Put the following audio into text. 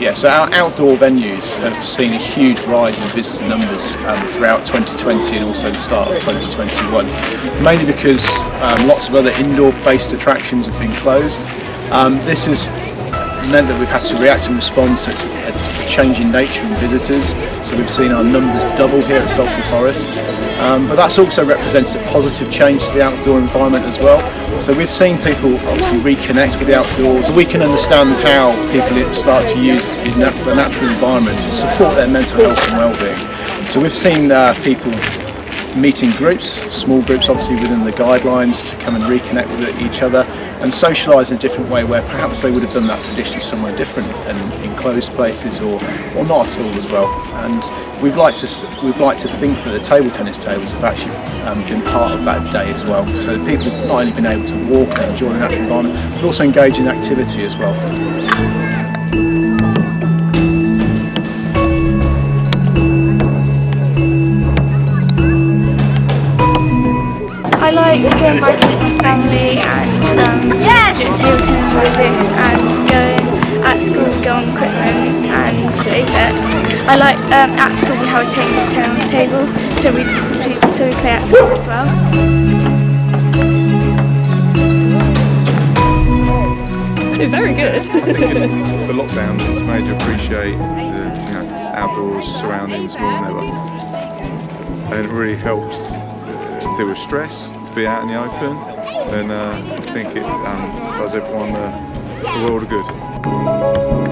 Yeah, so our outdoor venues have seen a huge rise in visitor numbers throughout 2020 and also the start of 2021, mainly because lots of other indoor-based attractions have been closed. This has meant that we've had to react and respond to a changing nature in visitors, so we've seen our numbers double here at Salcey Forest, but that's also represented a positive change to the outdoor environment as well. So we've seen people obviously reconnect with the outdoors. We can understand how people start to use the natural environment to support their mental health and well-being. So we've seen people meet in groups, small groups obviously within the guidelines, to come and reconnect with each other and socialise in a different way where perhaps they would have done that traditionally somewhere different and in closed places or not at all as well. And we'd like to think that the table tennis tables have actually been part of that day as well. So people have not only been able to walk and enjoy the natural environment, but also engage in activity as well. I like going biking with my family and doing table tennis like this and going at school, go on equipment and do it. I like at school we have a tennis table, so we play at school as well. It's very good. The lockdown has made you appreciate the outdoors surroundings more than ever, and it really helps deal with stress to be out in the open, and I think it does everyone the world of good.